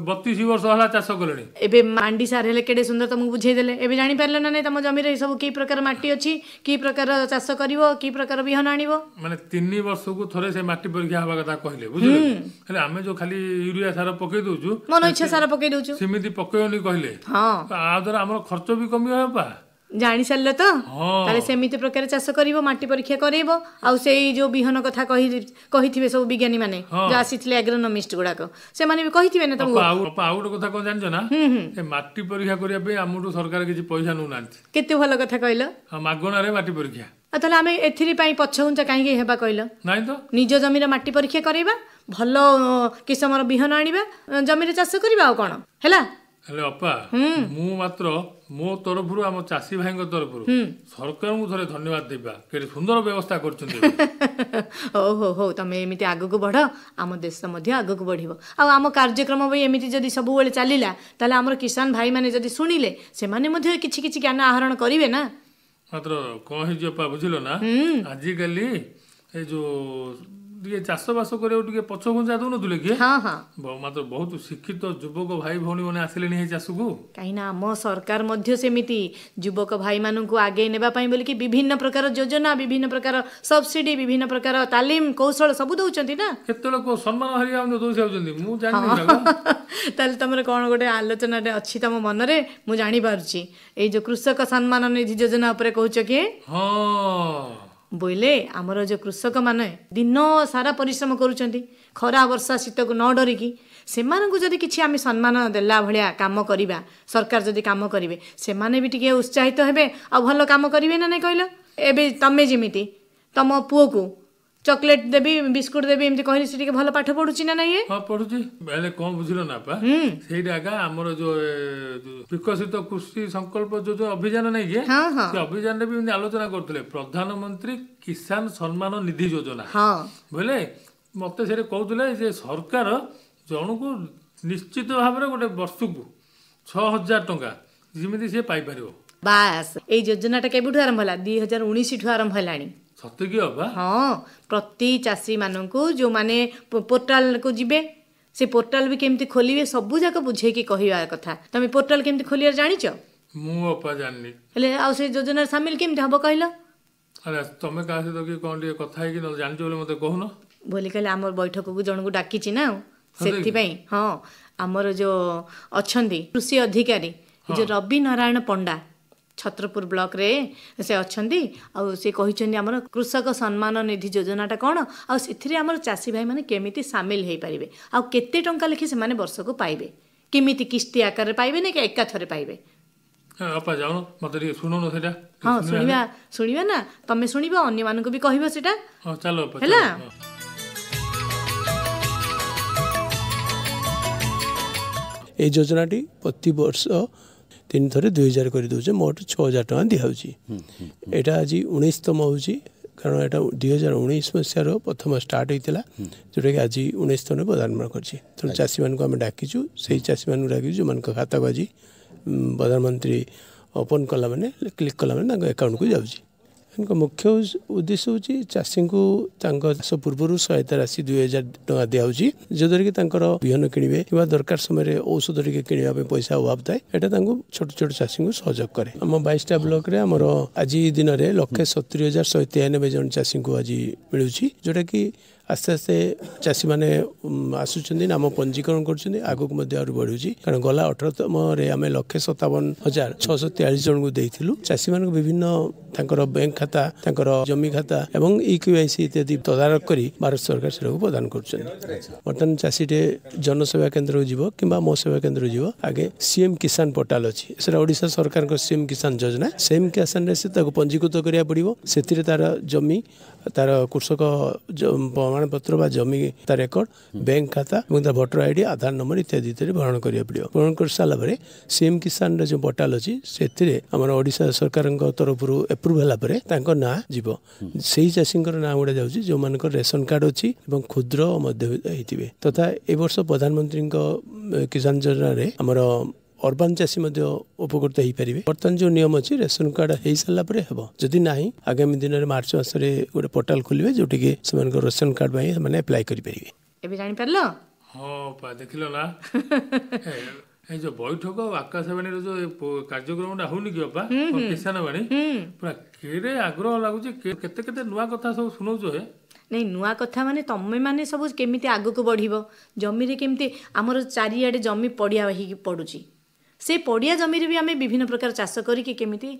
32 ବର୍ଷ ହେଲା ଚାଷ କଲେଣି। ଏବେ ମାଣ୍ଡି ସାର୍ ହେଲେ କେଡେ ସୁନ୍ଦର ତମକୁ ବୁଝେଇଦେଲେ। ଏବେ ଜାଣିପାରିଲ ନା ନାଇଁ ତମ ଜମିରେ ସବୁ କି ପ୍ରକାର ମାଟି ଅଛି କି ପ୍ରକାର ଚାଷ କରିବ କି ପ୍ରକାର ବିହନ ଆଣିବ। ମାନେ 3 ବର୍ଷକୁ ଥରେ ସେ ମାଟି ପରୀକ୍ଷା ହବା କଥା କହିଲେ ବୁଝିଲେ। ହେଲେ ଆମେ ଯୋଉ ଖାଲି ୟୁରିଆ ସାର ପକେଇ ଦଉଛୁ ମନ ଇଚ୍ଛା ସାର ପକେଇ ଦଉଛୁ ସେମିତି ପକେଇବନି କହିଲେ। ହଁ ଆ ଦ୍ୱାରା ଆମର ଖର୍ଚ୍ଚ ବି କମିବ ପା। ଜାଣି ସାରିଲ ତ ତାହେଲେ ସେମିତି ପ୍ରକାର ଚାଷ କରିବ ମାଟି ପରୀକ୍ଷା କରେଇବ ଆଉ ସେଇ ଯୋଉ ବିହନ କଥା କହିଥିବେ ସବୁ ବିଜ୍ଞାନୀ ମାନେ ଯୋଉ ଆସିଥିଲେ ଆଗ୍ରୋନମିଷ୍ଟ ଗୁଡାକ ସେମାନେ ବି କହିଥିବେ ନା ତମକୁ। ଆଉ ଗୋଟେ କଥା କଣ ଜାଣିଛ ନା ସେ ମାଟି ପରୀକ୍ଷା କରିବା ପାଇଁ ଆମଠୁ ସରକାର କିଛି ପଇସା ନେଉନାହାନ୍ତି। କେତେ ଭଲ କଥା କହିଲ। ମାଗଣାରେ ମାଟି ପରୀକ୍ଷା। ଆଉ ତାହେଲେ ଆମେ ଏଥିପାଇଁ ପଛଘୁଞ୍ଚା କାହିଁକି ହେବା କହିଲ। ନାଇଁ ତ ନିଜ ଜମିର ମାଟି ପରୀକ୍ଷା କରିବା ଭଲ କିସମର ବିହନ ଆଣିବା ଜମିରେ ଚାଷ କରିବା ଆଉ କଣ ହେଲା। ହେଲେ ଅପା ମୁଁ ମାତ୍ର ମୋ ତରଫରୁ ଆମ ଚାଷୀ ଭାଇଙ୍କ ତରଫରୁ ସରକାରଙ୍କୁ ଥରେ ଧନ୍ୟବାଦ ଦେବା କେତେ ସୁନ୍ଦର ବ୍ୟବସ୍ଥା କରୁଛନ୍ତି। ହଉ ତମେ ଏମିତି ଆଗକୁ ବଢ ଆମ ଦେଶ ମଧ୍ୟ ଆଗକୁ ବଢିବ ଆଉ ଆମ କାର୍ଯ୍ୟକ୍ରମ ବି ଏମିତି ଯଦି ସବୁବେଳେ ଚାଲିଲା ତାହେଲେ ଆମର କିଷାନ ଭାଇ ମାନେ ଯଦି ଶୁଣିଲେ ସେମାନେ ମଧ୍ୟ କିଛି କିଛି ଜ୍ଞାନ ଆହରଣ କରିବେ ନା। ମାତ୍ର କଣ ହେଇଛି ଅପା ବୁଝିଲ ନା ଆଜିକାଲି ଏ ଯୋଉ ଟିକେ ଚାଷ ବାସ କରିବାକୁ ଟିକେ ପଛ ଘୁଞ୍ଚା ଦଉନଥିଲେ କି ମାତ୍ର ବହୁତ ଶିକ୍ଷିତ ଯୁବକ ଭାଇ ଭଉଣୀ ମାନେ ଆସିଲେଣି ଏଇ ଚାଷକୁ। କାହିଁକି ନା ଆମ ସରକାର ମଧ୍ୟ ସେମିତି ଯୁବକ ଭାଇ ମାନଙ୍କୁ ଆଗେଇ ନେବା ପାଇଁ ବୋଲିକି ବିଭିନ୍ନ ପ୍ରକାର ଯୋଜନା ବିଭିନ୍ନ ପ୍ରକାର ସବସିଡି ବିଭିନ୍ନ ପ୍ରକାର ତାଲିମ କୌଶଳ ସବୁ ଦଉଛନ୍ତି ନା। କେତେବେଳେ କୋଉ ସମ୍ମାନ ହରିକା ଦଉଛନ୍ତି ମୁଁ ଜାଣିନି। ତାହେଲେ ତମର କଣ ଗୋଟେ ଆଲୋଚନାଟେ ଅଛି ତମ ମନରେ ମୁଁ ଜାଣିପାରୁଛି। ଏଇ ଯୋଉ କୃଷକ ସମ୍ମାନ ନିଧି ଯୋଜନା ଉପରେ କହୁଛ କି? ବୋଇଲେ ଆମର ଯୋଉ କୃଷକ ମାନେ ଦିନ ସାରା ପରିଶ୍ରମ କରୁଛନ୍ତି ଖରା ବର୍ଷା ଶୀତକୁ ନ ଡରିକି ସେମାନଙ୍କୁ ଯଦି କିଛି ଆମେ ସମ୍ମାନ ଦେଲା ଭଳିଆ କାମ କରିବା ସରକାର ଯଦି କାମ କରିବେ ସେମାନେ ବି ଟିକେ ଉତ୍ସାହିତ ହେବେ ଆଉ ଭଲ କାମ କରିବେ ନା ନାଇଁ କହିଲ। ଏବେ ତମେ ଯେମିତି ତମ ପୁଅକୁ ଚକୋଲେଟ ଦେବି ବିସ୍କୁଟ ଦେବି ଏମିତି କହିଲେ ସେ ଟିକେ ଭଲ ପାଠ ପଢୁଛି ନା ନାଇଁ? ହଁ ପଢୁଛି। ହେଲେ କଣ ବୁଝିଲ ନା ପା ସେଇଟା ଆକା ଆମର ଯୋଉ ବିକଶିତ କୃଷି ସଂକଳ୍ପ ଯୋଉ ଅଭିଯାନ ନାଇଁ କି ସେ ଅଭିଯାନରେ ବି ଏମିତି ଆଲୋଚନା କରୁଥିଲେ ପ୍ରଧାନମନ୍ତ୍ରୀ କିଷାନ ସମ୍ମାନ ନିଧି ଯୋଜନା ବୋଇଲେ ମତେ ସେଠି କହୁଥିଲେ ଯେ ସରକାର ଜଣକୁ ନିଶ୍ଚିତ ଭାବରେ ଗୋଟେ ବର୍ଷକୁ 6,000 ଟଙ୍କା ଯେମିତି ସେ ପାଇପାରିବ। ବାସ୍ ଏଇ ଯୋଜନାଟା କେବେଠୁ ଆରମ୍ଭ ହେଲା 2019 ଠୁ ଆରମ୍ଭ ହେଲାଣି। ସତେକି ଅବା? ହଁ ପ୍ରତି ଚାଷୀ ମାନଙ୍କୁ ଯୋଉମାନେ ପୋର୍ଟାଲକୁ ଯିବେ ସେ ପୋର୍ଟାଲ ବି କେମିତି ଖୋଲିବେ ସବୁ ଯାକ ବୁଝେଇକି କହିବା କଥା। ତମେ ପୋର୍ଟାଲ କେମିତି ଖୋଲିବାର ଜାଣିଛ? ମୁଁ ଅପା ଜାଣିନି। ହେଲେ ଆଉ ସେ ଯୋଜନାରେ ସାମିଲ କେମିତି ହବ କହିଲ? ଆରେ ତମେ କାହା ସହିତ କି କଣ ଟିକେ କଥା ହେଇକି ନହେଲେ ଜାଣିଛ ବୋଲି ମତେ କହୁନ। ବୋଲି କହିଲେ ଆମର ବୈଠକକୁ ଜଣକୁ ଡାକିଛି ନା ସେଥିପାଇଁ ଆମର ଯୋଉ ଅଛନ୍ତି କୃଷି ଅଧିକାରୀ ଯୋଉ ରବି ନାରାୟଣ ପଣ୍ଡା ଛତ୍ରପୁର ବ୍ଲକରେ ସେ ଅଛନ୍ତି ଆଉ ସେ କହିଛନ୍ତି ଆମର କୃଷକ ସମ୍ମାନ ନିଧି ଯୋଜନାଟା କ'ଣ ଆଉ ସେଥିରେ ଆମର ଚାଷୀ ଭାଇମାନେ କେମିତି ସାମିଲ ହେଇପାରିବେ ଆଉ କେତେ ଟଙ୍କା ଲେଖି ସେମାନେ ବର୍ଷକୁ ପାଇବେ କେମିତି କିସ୍ତି ଆକାରରେ ପାଇବେ ନା ଏକାଥରେ ପାଇବେ। ଅପା ଯାଉନ ମତେ ଟିକେ ଶୁଣୁନ ସେଟା। ହଁ ଶୁଣିବା ନା ତମେ ଶୁଣିବ ଅନ୍ୟମାନଙ୍କୁ ବି କହିବ ସେଟା। ହଁ ଚାଲ ହେଲା। এই যোজনাটি প্রতি বর্ষ 3 ଥରେ 2000 କରିଦେଉଛେ ମୋଟ 6,000 ଟଙ୍କା ଦିଆହେଉଛି। ଏଇଟା ଆଜି 19ତମ ହେଉଛି କାରଣ ଏଇଟା 2019 ମସିହାର ପ୍ରଥମ ଷ୍ଟାର୍ଟ ହୋଇଥିଲା ଯେଉଁଟାକି ଆଜି 19ତମରେ ପ୍ରଧାନମନ୍ତ୍ରୀ କରିଛି। ତେଣୁ ଚାଷୀମାନଙ୍କୁ ଆମେ ଡାକିଛୁ ସେଇ ଚାଷୀମାନଙ୍କୁ ଡାକିଛୁ ଯେଉଁମାନଙ୍କ ଖାତାକୁ ଆଜି ପ୍ରଧାନମନ୍ତ୍ରୀ ଓପନ୍ କଲା ମାନେ କ୍ଲିକ୍ କଲା ମାନେ ତାଙ୍କ ଆକାଉଣ୍ଟକୁ ଯାଉଛି। ତାଙ୍କ ମୁଖ୍ୟ ଉଦ୍ଦେଶ୍ୟ ହେଉଛି ଚାଷୀଙ୍କୁ ତାଙ୍କ ଚାଷ ପୂର୍ବରୁ ସହାୟତା ରାଶି 2,000 ଟଙ୍କା ଦିଆହେଉଛି ଯଦ୍ୱାରା କି ତାଙ୍କର ବିହନ କିଣିବେ କିମ୍ବା ଦରକାର ସମୟରେ ଔଷଧ ଟିକେ କିଣିବା ପାଇଁ ପଇସା ଅଭାବ ଥାଏ ଏଇଟା ତାଙ୍କୁ ଛୋଟ ଛୋଟ ଚାଷୀଙ୍କୁ ସହଯୋଗ କରେ। ଆମ 22ଟା ବ୍ଲକରେ ଆମର ଆଜି ଦିନରେ 1,70,193 ଜଣ ଚାଷୀଙ୍କୁ ଆଜି ମିଳୁଛି ଯେଉଁଟାକି आस्ते आस्ते चाषी मैंने आसुच्च नाम पंजीकरण कर बढ़ुची कारण गला 18तम आम 1,57,643 जन को देलु चाषी मान विभिन्न बैंक खाता जमी खाता एवं EKYC इत्यादि तदारख कर भारत सरकार से प्रदान कर बर्तमान चाषीटे जनसेवा केन्द्र जीव कि मो सेवा केन्द्र जीव आगे CM किसान पोर्टाल अच्छी से ओडिशा सरकार CM किसान योजना CM किसान से पंजीकृत करा पड़ो से तार जमी तार कृषक प्रमाण पत्र बा जमी तार रेकर्ड बैंक खाता और तार भोटर आईडी आधार नंबर इत्यादि भरण करा पड़ो भरण कर सारापर CM किसान जो पोर्टाल अच्छी से ओडिशा सरकार तरफ एप्रुव है ना जीव से चाषी ना गुड़ा जाऊँगी जो मान रेशन कार्ड अच्छी क्षुद्र मध्य तथा ए वर्ष प्रधानमंत्री किसान योजना आमर अर्बान चाषी उपकृत हो पारे बर्तमान जो नियम अच्छी रेशन कार्ड हो सारापर हम जदि ना आगामी दिन में मार्च मसरे गोटे पोर्टाल खोलिए जोटि से रेशन कार्ड मैंने अप्लाई करें हाँ देख ना ए जो बैठक आकाशवाणी जो कार्यक्रम होनी कि बापा किसान वाणी पूरा केड़े आग्रह लगुच केते नुआ कथा सब सुनौछ हे नहीं नुआ कथा माने तमे माने सब केमिति आगु को बढ़िबो जमी रे केमिति हमर चारियाडे जमी पड़िया ही पड़ुची से पड़िया जमी रे भी आमे विभिन्न प्रकार चाष करिके केमिति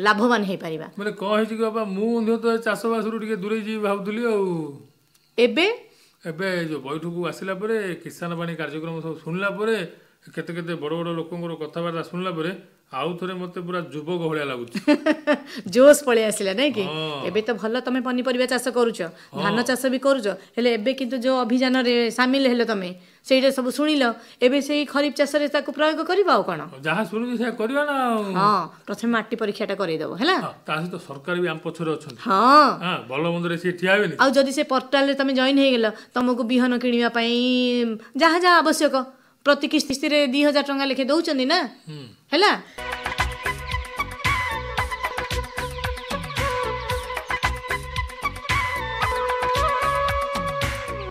लाभवान हे परिबा माने को हे कि बाबा मु तो चाष बास रु टिके दूरे जी भाबुतली आ एबे एबे जो बैठक आसिला परे किसान वाणी कार्यक्रम सब सुनला परे केते केते बड़ बड़ लोकंकर कथबार्ता सुनला परे आउ थरे मते पूरा युवक भलिया लागुच जोश पळे आसिला नै कि एबे तो भलो तमे पनीपरिया चाष करूछ धान चाष भी करूछ हेले एबे किंतु जो अभियान रे शामिल हेले तमे सेइडे सब सुनिलो एबे सेई खरीफ चाष रे ताको प्रयोग करबा कोन जहा सुनु से करबा ना हां प्रथम माटी परीक्षाटा करै दबो हैला ता से तो सरकार भी आम पछरे अछन हां हां भलो मंद रे से ठियाबेनी आ जदी से पोर्टल रे तमे जॉइन हे गेल तमको बिहन किनिबा पई जहा जहा आवश्यक प्रति किस्ती रे 2000 टंका लेखे दउचंदी ना हैला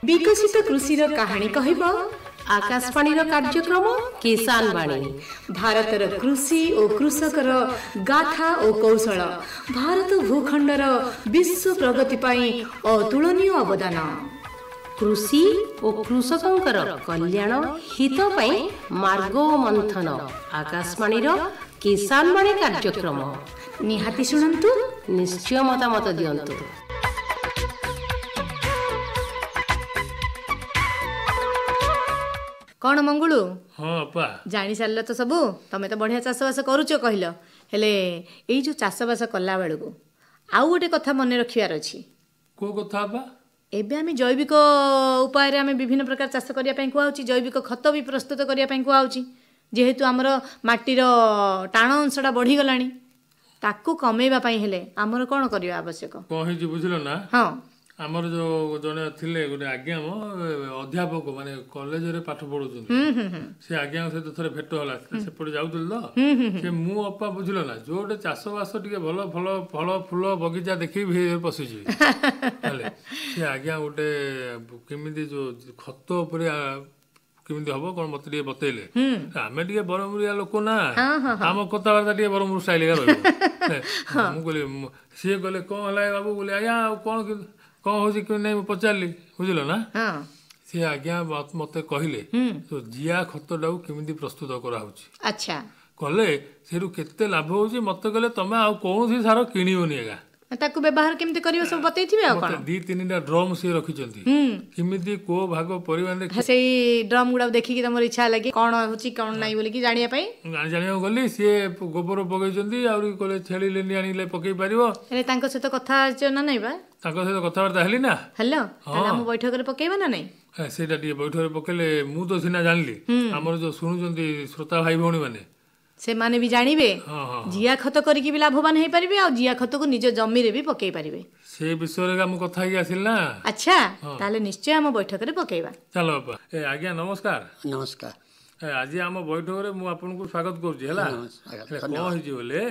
विकसित कृषि कहानी कहब आकाशवाणी कार्यक्रम किसान वाणी भारतर कृषि और कृषकर गाथा और कौशल भारत भूखंडर विश्व प्रगति पाई अतुलनीय अवदान कृषि और कृषकंकर कल्याण हित पाई मार्ग मंथन आकाशवाणी किसान वाणी कार्यक्रम निहाती शुणंतु निश्चय मतामत दियंतु। कौन मंगुलु हाँ पा जानी सारल तो सबू तमे तो बढ़िया चाषबास करूच कहल हेले एई जो चाषबास कला बेलू आउ गोटे कथा मन रखियार अछि को कथा बा एबे आमे जैविक उपाय रे आमे विभिन्न प्रकार चाष करिया पई कुआउची जैविक खत भी प्रस्तुत करिया पई कुआउची जेहेतु हमर माटीर टाण अंशटा बढ़ी गलानी ताकू कमेबा पई हेले हमर कोन करिया आवश्यक कहि जी बुझलो ना हां आमर जो जने थिले गोटे आज्ञा मो अध्यापक माने कॉलेज रे पाठ पढुछन से आज्ञा से तो थरे भेट होला से पड़ जाउतल तो से मु अपा बुझलो ना जोटे चाष बास टिके भलो फल फूल बगीचा देखि भी पसि जी हेले से आज्ञा गोटे केमिति जो खत ऊपर केमिति हबो कोन मत टिके बतेले आमे टिके बरमुरिया लोक ना हम कथावार्ता टिके बरमुर स्टाइल का रहबो मु कहले से कहले कोन हला बाबू बोले आज्ञा कोन कौन हो कि नहीं पचारि बुझल ना सी आज्ञा मत कहले तो जिया खतटा केमी प्रस्तुत कराऊँ अच्छा कले से केते लाभ होची मत कहले तमे आ कौन सार किणवनी एगा ताकू व्यवहार केमते करियो सब बतैथिबे आ कोन दी तीनटा ड्रम से रखिचंती किमिति को भाग परिमाण रे सेई ड्रम गुडा देखि कि तमर इच्छा लागी कोन होची कोन नै बोली कि जानिया पई जानिया गली से गोबर पकैचंती आउरी कोले छेली लेनी आनिले पकै परिबो एले तांको से तो कथा ना नै बा तांको से कथावार्ता हेली ना हेलो ताला हम बैठक रे पकेबा ना नै सेटा टी बैठक रे पकेले मु तो सिना जानली हमर जो सुनुचंती श्रोता भाई भौणी माने से माने भी जानिबे जिया खत करिकि भी लाभवान हे परिबे आ जिया खत को निज जमी रे भी पकेई परिबे से विषय रे हम कथा ही आसिल ना अच्छा ताले निश्चय हम बैठक रे पकेइबा चलो बाबा ए आज्ञा नमस्कार नमस्कार आज आम बैठक रे मु आपन को स्वागत करूची हला कोन हिजी बोले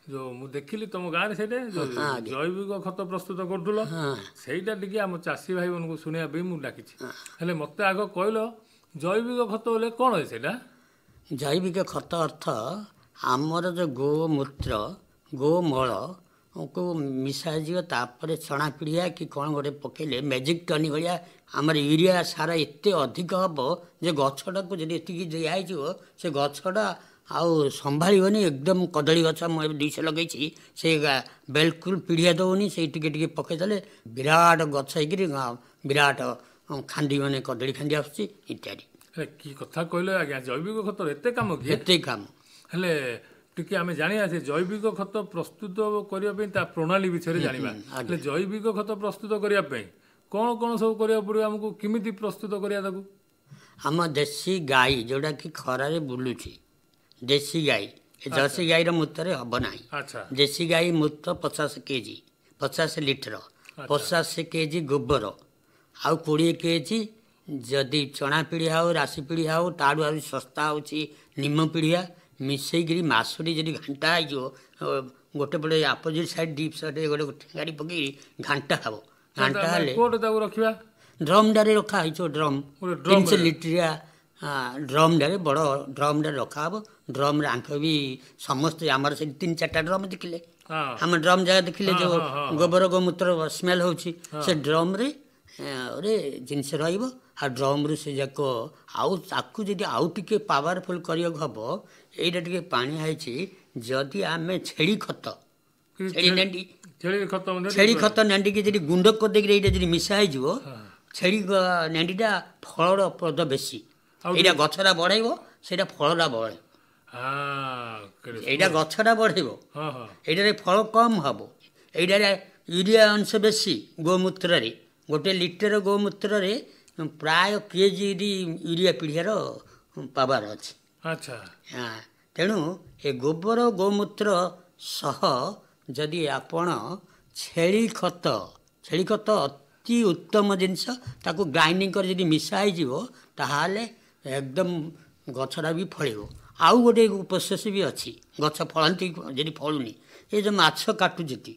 जो मु देखिली तुम गाँव से जैविक खत प्रस्तुत करूल सेटा टिके आम चाषी भाई मन को सुनिया भी मु डाकिछि हेले मते आग कहलो जैविक खत बोले कोन है सेटा जैविक खत अर्थ आमर जो गोमूत्र गोमल को मिसाଯିବ ତାପରେ ଚଣା ପିଡ଼ିଆ କି କ'ଣ ଗୋଟେ ପକେଇଲେ ମ୍ୟାଜିକ୍ ଟନି ଭଳିଆ ଆମର ୟୁରିଆ ସାର ଏତେ ଅଧିକ ହେବ ଯେ ଗଛଟାକୁ ଯଦି ଏତିକି ଦିଆହେଇଯିବ ସେ ଗଛଟା ଆଉ ସମ୍ଭାଳିବନି। ଏକଦମ କଦଳୀ ଗଛ ମୁଁ ଏବେ 200 ଲଗେଇଛି, ସେ ବିଲକୁଲ ପିଡ଼ିଆ ଦେଉନି, ସେଇ ଟିକେ ଟିକେ ପକେଇଦେଲେ ବିରାଟ ଗଛ ହେଇକିରି ବିରାଟ ଖାଣ୍ଡି ମାନେ କଦଳୀ ଖାଣ୍ଡି ଆସୁଛି ଇତ୍ୟାଦି। କି କଥା କହିଲେ ଆଜ୍ଞା, ଜୈବିକ ଖତର ଏତେ କାମ କି? ଏତେ କାମ। ହେଲେ ଟିକେ ଆମେ ଜାଣିବା ଯେ ଜୈବିକ ଖତ ପ୍ରସ୍ତୁତ କରିବା ପାଇଁ ତା ପ୍ରଣାଳୀ ବିଷୟରେ ଜାଣିବା। ହେଲେ ଜୈବିକ ଖତ ପ୍ରସ୍ତୁତ କରିବା ପାଇଁ କ'ଣ କ'ଣ ସବୁ କରିବାକୁ ପଡ଼ିବ ଆମକୁ, କେମିତି ପ୍ରସ୍ତୁତ କରିବା ତାକୁ? ଆମ ଦେଶୀ ଗାଈ ଯେଉଁଟାକି ଖରାରେ ବୁଲୁଛି, ଦେଶୀ ଗାଈ, ଜର୍ସି ଗାଈର ମୂତ୍ରରେ ହେବ ନାହିଁ। ଦେଶୀ ଗାଈ ମୂତ୍ର 50 କେଜି, 50 ଲିଟର, 50 କେଜି ଗୋବର, ଆଉ 20 କେଜି ଯଦି ଚଣା ପିଡ଼ିଆ ହେଉ ରାଶି ପିଡ଼ିଆ ହେଉ, ତାଠୁ ଆହୁରି ଶସ୍ତା ହେଉଛି ନିମ ପିଡ଼ିଆ, ମିଶେଇକିରି ମାସଟି ଯଦି ଘାଣ୍ଟା ହେଇଯିବ, ଗୋଟେ ପଟେ ଆପୋଜିଟ୍ ସାଇଡ୍ ଡିପ୍ ସାଇଡ୍ ଗୋଟେ ଠେଙ୍ଗାଡ଼ି ପକେଇ ଘାଣ୍ଟା ହେବ। ଘାଣ୍ଟା ହେଲେ ରଖିବା ଡ୍ରମ୍ଟାରେ ରଖା ହେଇଛି, ଡ୍ରମ୍ 300 ଲିଟରିଆ ଡ୍ରମ୍ଟାରେ, ବଡ଼ ଡ୍ରମ୍ଟାରେ ରଖାହେବ। ଡ୍ରମ୍ରେ ଆଙ୍କ ବି ସମସ୍ତେ ଆମର ସେଠି 3-4ଟା ଡ୍ରମ୍ ଦେଖିଲେ, ଆମ ଡ୍ରମ୍ ଜାଗା ଦେଖିଲେ ଯେଉଁ ଗୋବର ଗୋମୂତ୍ର ସ୍ମେଲ୍ ହେଉଛି, ସେ ଡ୍ରମ୍ରେ ଜିନିଷ ରହିବ। ଆଉ ଡ୍ରମ୍ରୁ ସେ ଯାକ ଆଉ ତାକୁ ଯଦି ଆଉ ଟିକେ ପାୱାରଫୁଲ୍ କରିବାକୁ ହେବ, ଏଇଟା ଟିକେ ପାଣି ହେଇଛି, ଯଦି ଆମେ ଛେଳି ଖତ, ଛେଳି ଖତ ନେଣ୍ଡିକି ଯଦି ଗୁଣ୍ଡ କରିଦେଇକି ଏଇଟା ଯଦି ମିଶା ହେଇଯିବ, ଛେଳି ନେଣ୍ଡିଟା ଫଳପ୍ରଦ ବେଶୀ। ଏଇଟା ଗଛଟା ବଢ଼େଇବ, ସେଇଟା ଫଳଟା ବଢ଼େଇବ। ଏଇଟା ଗଛଟା ବଢ଼େଇବ, ଏଇଟାରେ ଫଳ କମ୍ ହେବ। ଏଇଟାରେ ୟୁରିଆ ଅଂଶ ବେଶୀ ଗୋମୂତ୍ରରେ, ଗୋଟେ ଲିଟର ଗୋମୂତ୍ରରେ ପ୍ରାୟ କେଜି ୟୁରିଆ ପିଡ଼ିଆର ପାୱାର ଅଛି। ତେଣୁ ଏ ଗୋବର ଗୋମୂତ୍ର ସହ ଯଦି ଆପଣ ଛେଳି ଖତ ଅତି ଉତ୍ତମ ଜିନିଷ, ତାକୁ ଗ୍ରାଇଣ୍ଡିଙ୍ଗ କରି ଯଦି ମିଶା ହେଇଯିବ, ତାହେଲେ ଏକଦମ ଗଛଟା ବି ଫଳିବ। ଆଉ ଗୋଟେ ପ୍ରୋସେସ୍ ବି ଅଛି, ଗଛ ଫଳନ୍ତି ଯଦି ଫଳୁନି, ଏ ଯେଉଁ ମାଛ କାଟୁଛନ୍ତି,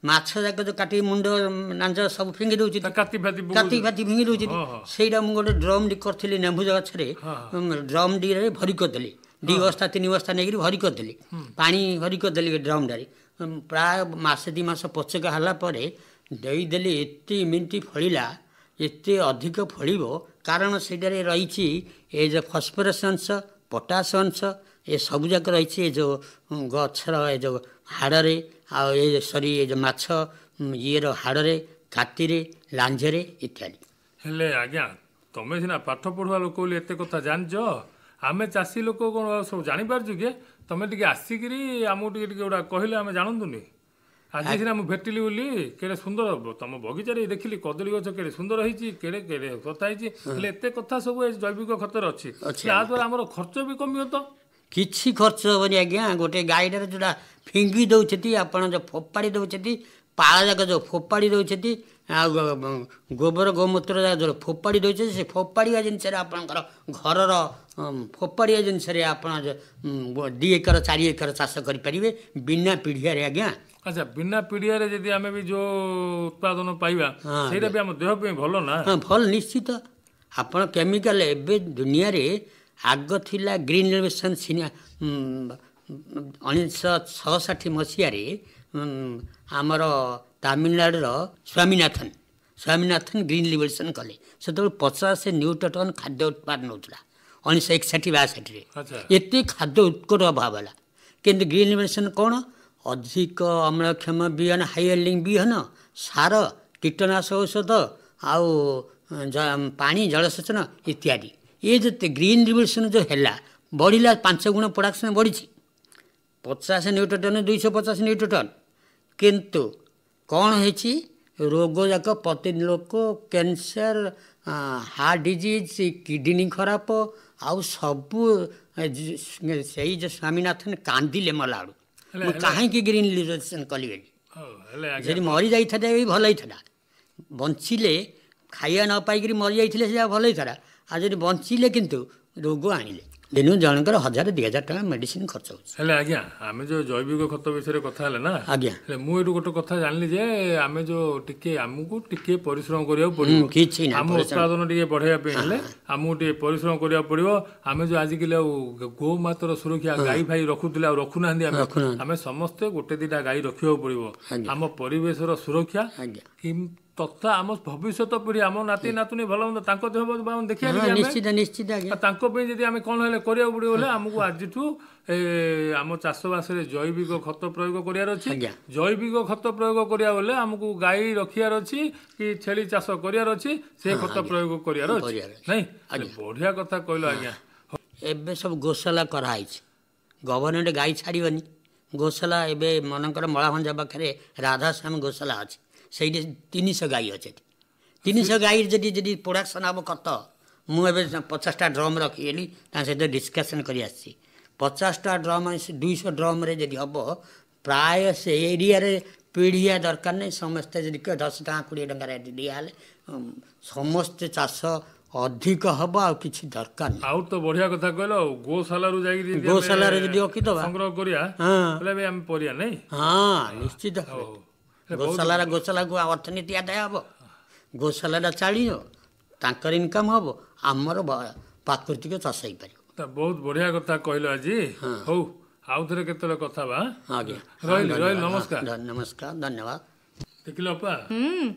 ମାଛ ଯାକ ଯେଉଁ କାଟିକି ମୁଣ୍ଡ ନାଞ୍ଜ ସବୁ ଫିଙ୍ଗି ଦେଉଛି, କାତି ଫାତି ଫିଙ୍ଗି ଦେଉଛି, ସେଇଟା ମୁଁ ଗୋଟେ ଡ୍ରମ୍ କରିଥିଲି ନେମ୍ବୁଜ ଗଛରେ, ଡ୍ରମ୍ ଟିରେ ଭରି କରିଦେଲି, 2 ବସ୍ତା 3 ବସ୍ତା ନେଇକରି ଭରି କରିଦେଲି, ପାଣି ଭରି କରିଦେଲି ଡ୍ରମ୍ଟାରେ। ପ୍ରାୟ ମାସେ 2 ମାସ ପଚକା ହେଲା ପରେ ଦେଇଦେଲି, ଏତେ ଇମ୍ୟୁନିଟି ଫଳିଲା, ଏତେ ଅଧିକ ଫଳିବ, କାରଣ ସେଇଟାରେ ରହିଛି ଏ ଯେଉଁ ଫସ୍ଫରସ୍ ଅଂଶ, ପଟାସ ଅଂଶ, ଏ ସବୁଯାକ ରହିଛି ଏ ଯେଉଁ ଗଛର ଏ ଯେଉଁ ହାଡ଼ରେ, ଆଉ ଏ ଯେଉଁ ମାଛ ଇଏର ହାଡ଼ରେ, କାତିରେ, ଲାଞ୍ଜରେ ଇତ୍ୟାଦି। ହେଲେ ଆଜ୍ଞା, ତମେ ସିନା ପାଠ ପଢ଼ୁଆ ଲୋକ ବୋଲି ଏତେ କଥା ଜାଣିଛ, ଆମେ ଚାଷୀ ଲୋକ କ'ଣ ସବୁ ଜାଣିପାରୁଛୁ କି? ତମେ ଟିକେ ଆସିକିରି ଆମକୁ ଟିକେ ଟିକେ ଗୁଡ଼ା କହିଲେ ଆମେ ଜାଣନ୍ତୁନି। ଆଜି ସିନା ମୁଁ ଭେଟିଲି ବୋଲି, କେଡ଼େ ସୁନ୍ଦର ତମ ବଗିଚାରେ ଦେଖିଲି କଦଳୀ ଗଛ କେଡ଼େ ସୁନ୍ଦର ହେଇଛି, କେଡ଼େ କେଡ଼େ କଥା ହେଇଛି। ହେଲେ ଏତେ କଥା ସବୁ ଏ ଜୈବିକ ଖତରେ ଅଛି, ତାଦ୍ୱାରା ଆମର ଖର୍ଚ୍ଚ ବି କମିବ ତ? କିଛି ଖର୍ଚ୍ଚ ହେବନି ଆଜ୍ଞା। ଗୋଟେ ଗାଈଟାରେ ଯେଉଁଟା ଫିଙ୍ଗି ଦେଉଛନ୍ତି, ଆପଣ ଯେଉଁ ଫୋପାଡ଼ି ଦେଉଛନ୍ତି, ପାଳ ଯାକ ଯେଉଁ ଫୋପାଡ଼ି ଦେଉଛନ୍ତି, ଆଉ ଗୋବର ଗୋମୂତ୍ର ଯାକ ଯେଉଁ ଫୋପାଡ଼ି ଦେଉଛନ୍ତି, ସେ ଫୋପାଡ଼ିବା ଜିନିଷରେ ଆପଣଙ୍କର ଘରର ଫୋପାଡ଼ିବା ଜିନିଷରେ ଆପଣ 2 ଏକର 4 ଏକର ଚାଷ କରିପାରିବେ ବିନା ପିଡ଼ିଆରେ ଆଜ୍ଞା। ଆଚ୍ଛା, ବିନା ପିଡ଼ିଆରେ ଯଦି ଆମେ ବି ଯେଉଁ ଉତ୍ପାଦନ ପାଇବା, ସେଇଟା ବି ଆମ ଦେହ ପାଇଁ ଭଲ ନା? ହଁ, ଭଲ ନିଶ୍ଚିତ। ଆପଣ କେମିକାଲ ଏବେ ଦୁନିଆରେ ଆଗ ଥିଲା ଗ୍ରୀନ୍ ରେଭଲ୍ୟୁସନ୍ 1966 ମସିହାରେ ଆମର ତାମିଲନାଡୁର ସ୍ୱାମୀନାଥନ୍ ଗ୍ରୀନ୍ ରେଭଲ୍ୟୁସନ୍ କଲେ। ସେତେବେଳେ 50 ନିୟୁଟନ ଖାଦ୍ୟ ଉତ୍ପାଦନ ହେଉଥିଲା 1961-62ରେ। ଏତେ ଖାଦ୍ୟ ଉତ୍କଟ ଅଭାବ ହେଲା, କିନ୍ତୁ ଗ୍ରୀନ୍ ରେଭଲ୍ୟୁସନ୍ କ'ଣ? ଅଧିକ ଅମ୍ଳକ୍ଷମ ବିହନ, ହାଇ ୟିଲ୍ଡିଂ ବିହନ, ସାର, କୀଟନାଶକ ଔଷଧ, ଆଉ ପାଣି ଜଳସେଚନ ଇତ୍ୟାଦି। ଏ ଯେତେ ଗ୍ରୀନ୍ ରିଭଲ୍ୟୁସନ୍ ଯେଉଁ ହେଲା, ବଢ଼ିଲା 5 ଗୁଣ ପ୍ରଡକ୍ସନ୍ ବଢ଼ିଛି, 50 ନିୟୁଟନ 250 ନିୟୁଟନ। କିନ୍ତୁ କ'ଣ ହେଇଛି? ରୋଗ ଯାକ ପ୍ରତି ଲୋକ କ୍ୟାନ୍ସର, ହାର୍ଟ ଡିଜିଜ୍, କିଡ଼ନୀ ଖରାପ, ଆଉ ସବୁ ସେଇ ଯେଉଁ ସ୍ୱାମୀନାଥନ୍ କାନ୍ଦିଲେ ମଲାବେଳୁ, ମୁଁ କାହିଁକି ଗ୍ରୀନ୍ ରିଭଲ୍ୟୁସନ୍ କଲି ବୋଲି। ଯଦି ମରିଯାଇଥାନ୍ତା ବି ଭଲ ହେଇଥାନ୍ତା, ବଞ୍ଚିଲେ ଖାଇବା ନ ପାଇକିରି ମରିଯାଇଥିଲେ ସେଟା ଭଲ ହେଇଥାନ୍ତା, ଆଉ ଯଦି ବଞ୍ଚିଲେ କିନ୍ତୁ ରୋଗ ଆଣିଲେ। ଦିନକୁ ଜଣଙ୍କର 1000-2000 ଟଙ୍କା ମେଡିସିନ ଖର୍ଚ୍ଚ ହେଉଛି। ହେଲେ ଆଜ୍ଞା ଆମେ ଯୋଉ ଜୈବିକ ଖତ ବିଷୟରେ କଥା ହେଲେ ନା ଆଜ୍ଞା, ହେଲେ ମୁଁ ଏଇଠୁ ଗୋଟେ କଥା ଜାଣିଲି ଯେ ଆମେ ଯୋଉ ଆମକୁ ଟିକେ ପରିଶ୍ରମ କରିବାକୁ ପଡିବ, କିଛି ନା ଆମ ଉତ୍ପାଦନ ଟିକେ ବଢେଇବା ପାଇଁ ହେଲେ ଆମକୁ ଟିକେ ପରିଶ୍ରମ କରିବାକୁ ପଡିବ। ଆମେ ଯୋଉ ଆଜିକାଲି ଆଉ ଗୋମାତାର ସୁରକ୍ଷା ଗାଈ ଭାଇ ରଖୁଥିଲେ ଆଉ ରଖୁନାହାନ୍ତି, ଆମେ ସମସ୍ତେ ଗୋଟେ ଦିଟା ଗାଈ ରଖିବାକୁ ପଡିବ। ଆମ ପରିବେଶର ସୁରକ୍ଷା ତଥା ଆମ ଭବିଷ୍ୟତ ପିଢି ଆମ ନାତି ନାତୁଣୀ ଭଲ ମନ୍ଦ ତାଙ୍କ ଦେହ ଦେଖିବା ନିଶ୍ଚିତ ତାଙ୍କ ପାଇଁ ଯଦି ଆମେ କଣ ହେଲେ କରିବାକୁ ପଡିବ ହେଲେ ଆମକୁ ଆଜିଠୁ ଆମ ଚାଷବାସରେ ଜୈବିକ ଖତ ପ୍ରୟୋଗ କରିବାର ଅଛି। ଜୈବିକ ଖତ ପ୍ରୟୋଗ କରିବା ବେଲେ ଆମକୁ ଗାଈ ରଖିବାର ଅଛି କି ଛେଳି ଚାଷ କରିବାର ଅଛି, ସେ ଖତ ପ୍ରୟୋଗ କରିବାର ଅଛି ନାଇଁ? ବଢିଆ କଥା କହିଲ ଆଜ୍ଞା। ଏବେ ସବୁ ଗୋଶାଲା କରାହେଇଛି, ଗଭର୍ଣ୍ଣମେଣ୍ଟ ଗାଈ ଛାଡ଼ିବନି। ଗୋଶାଲା ଏବେ ମନେକର ମଳାଭଞ୍ଜା ପାଖରେ ରାଧାଶ୍ୟାମ ଗୋଶାଲା ଅଛି, ସେଇଠି 300 ଗାଈ ଅଛି। 300 ଗାଈ ଯଦି ପ୍ରୋଡକ୍ସନ୍ ହେବ ଖତ, ମୁଁ ଏବେ 50ଟା ଡ୍ରମ୍ ରଖିଗଲି, ତାଙ୍କ ସହିତ ଡିସ୍କସନ୍ କରି ଆସିଛି। 50ଟା ଡ୍ରମ୍ 200 ଡ୍ରମ୍ରେ ଯଦି ହେବ, ପ୍ରାୟ ସେ ଏରିଆରେ ପିଡ଼ିଆ ଦରକାର ନାହିଁ। ସମସ୍ତେ ଯଦି 10 ଟଙ୍କା 20 ଟଙ୍କାରେ ଦିଆହେଲେ ସମସ୍ତେ ଚାଷ ଅଧିକ ହବ, ଆଉ କିଛି ଦରକାର ନାହିଁ। ଆଉ ତ ବଢିଆ କଥା କହିଲ, ଗୋଶାଲାରୁ ଯାଇକି ଗୋଶାଲାରେ ଯଦି ରଖିଦବା ସଂଗ୍ରହ କରିବା ହେଲେ ଆମେ ପରିବା ନାଇଁ? ହଁ ନିଶ୍ଚିତ। ଗୋଶାଲାକୁ ଅର୍ଥନୀତି ଆଦାୟ ହବ, ଗୋଶାଲାଟା ଚାଲିବ, ତାଙ୍କର ଇନକମ୍ ହବ, ଆମର ପ୍ରାକୃତିକ ଚାଷ ହେଇପାରିବ। ବହୁତ ବଢିଆ କଥା କହିଲ ଆଜି। ହଉ ଆଉ ଥରେ କେତେବେଳେ କଥା ହବା। ରହିଲି ନମସ୍କାର। ନମସ୍କାର, ଧନ୍ୟବାଦ। ଦେଖିଲ ଅପା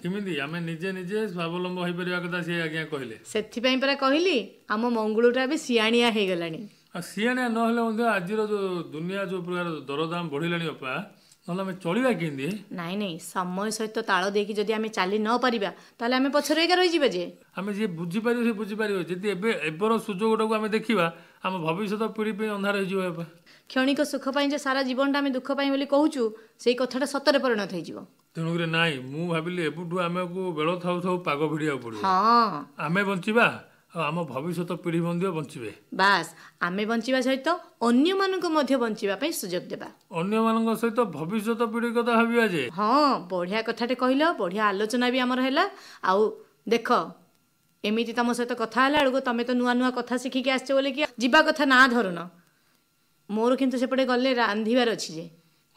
କେମିତି ଆମେ ନିଜେ ସ୍ୱାବଲମ୍ବ ହେଇପାରିବା କଥା ସେ ଆଜ୍ଞା କହିଲେ। ସେଥିପାଇଁ ପରା କହିଲି ଆମ ମଙ୍ଗୁଳୁଟା ଏବେ ସିଆଣିଆ ହେଇଗଲାଣି। ସିଆଣିଆ ନହେଲେ ମଧ୍ୟ ଆଜିର ଯୋଉ ଦୁନିଆ ଯୋଉ ପ୍ରକାର ଦରଦାମ ବଢିଲାଣି ଅପା, ନହେଲେ ଆମେ ଚଳିବା କେମିତି? ନାଇଁ ସମୟ ସହିତ ତାଳ ଦେଇକି ଯଦି ଆମେ ଚାଲି ନ ପାରିବା ତାହେଲେ ଆମେ ପଛରେ ଏକା ରହିଯିବା। ଯେ ଆମେ ଯିଏ ବୁଝିପାରିବ ସେ ବୁଝିପାରିବ। ଯଦି ଏବେର ସୁଯୋଗଟାକୁ ଆମେ ଦେଖିବା, ଆମ ଭବିଷ୍ୟତ ପିଢି ପାଇଁ ଅନ୍ଧାର ହେଇଯିବ। ଏବେ କ୍ଷଣିକ ସୁଖ ପାଇଁ ଯେ ସାରା ଜୀବନଟା ଆମେ ଦୁଃଖ ପାଇଁ ବୋଲି କହୁଛୁ, ସେଇ କଥାଟା ସତରେ ପରିଣତ ହେଇଯିବ। ତେଣୁକରି ନାଇଁ, ମୁଁ ଭାବିଲି ଏବେଠୁ ଆମକୁ ବେଳ ଥାଉ ଥାଉ ପାଗ ଭିଡ଼ିବାକୁ ପଡ଼ିବ। ଆମେ ବଞ୍ଚିବା ଆଉ ଆମ ଭବିଷ୍ୟତ ପିଢି ମଧ୍ୟ ବଞ୍ଚିବେ। ବାସ୍, ଆମେ ବଞ୍ଚିବା ସହିତ ଅନ୍ୟମାନଙ୍କୁ ମଧ୍ୟ ବଞ୍ଚିବା ପାଇଁ ସୁଯୋଗ ଦେବା। ଅନ୍ୟମାନଙ୍କ ସହିତ ଭବିଷ୍ୟତ ପିଢି କଥା ଭାବିବା ଯେ। ବଢିଆ କଥାଟେ କହିଲ, ବଢିଆ ଆଲୋଚନା ବି ଆମର ହେଲା। ଆଉ ଦେଖ, ଏମିତି ତମ ସହିତ କଥା ହେଲା ବେଳକୁ ତମେ ତ ନୂଆ କଥା ଶିଖିକି ଆସିଛ ବୋଲି କି ଯିବା କଥା ନା ଧରୁନ। ମୋର କିନ୍ତୁ ସେପଟେ ଗଲେ ରାନ୍ଧିବାର ଅଛି ଯେ।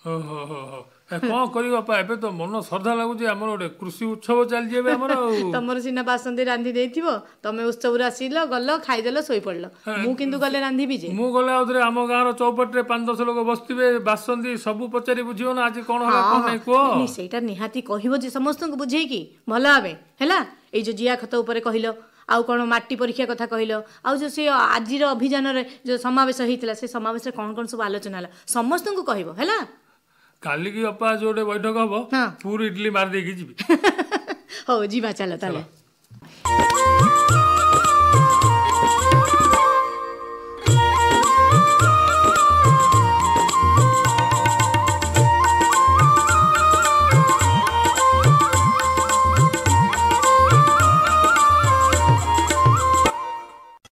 କଣ କରିବା ପା, ଏବେ ତ ମନ ଶ୍ରଦ୍ଧା ଲାଗୁଛି। ଆମର ଗୋଟେ କୃଷି ଉତ୍ସବ ଚାଲିଛି ଏବେ ଆମର। ତମର ସିନା ବାସନ୍ତୀ ରାନ୍ଧି ଦେଇଥିବ, ତମେ ଉତ୍ସବରୁ ଆସିଲ, ଗଲ, ଖାଇଦେଲ, ଶୋଇପଡିଲ। ମୁଁ କିନ୍ତୁ ଗଲେ ରାନ୍ଧିବି ଯେ। ମୁଁ ଗଲେ ଆଉଥରେ ଆମ ଗାଁର ଚୌପଟରେ 5-10 ଲୋକ ବସିଥିବେ, ବାସନ୍ତୀ ସବୁ ପଚାରି ବୁଝିବ ନା ଆଜି କଣ ହେଲା କଣ ନାହିଁ କୁହ। ସେଇଟା ନିହାତି କହିବ ଯେ ସମସ୍ତଙ୍କୁ ବୁଝେଇକି ଭଲ ଭାବେ ହେଲା। ଏଇ ଯୋଉ ଜିଆ ଖତ ଉପରେ କହିଲ, ଆଉ କଣ ମାଟି ପରୀକ୍ଷା କଥା କହିଲ, ଆଉ ଯୋଉ ସେ ଆଜିର ଅଭିଯାନରେ ଯୋଉ ସମାବେଶ ହେଇଥିଲା, ସେ ସମାବେଶରେ କଣ ସବୁ ଆଲୋଚନା ହେଲା ସମସ୍ତଙ୍କୁ କହିବ ହେଲା। କାଲିକି ଅପା ଯୋଉ ଗୋଟେ ବୈଠକ ହବ, ପୁରୀ ଇଡଲି ମାରି ଦେଇକି ଯିବି। ହଉ ଯିବା, ଚାଲ ତାହେଲେ।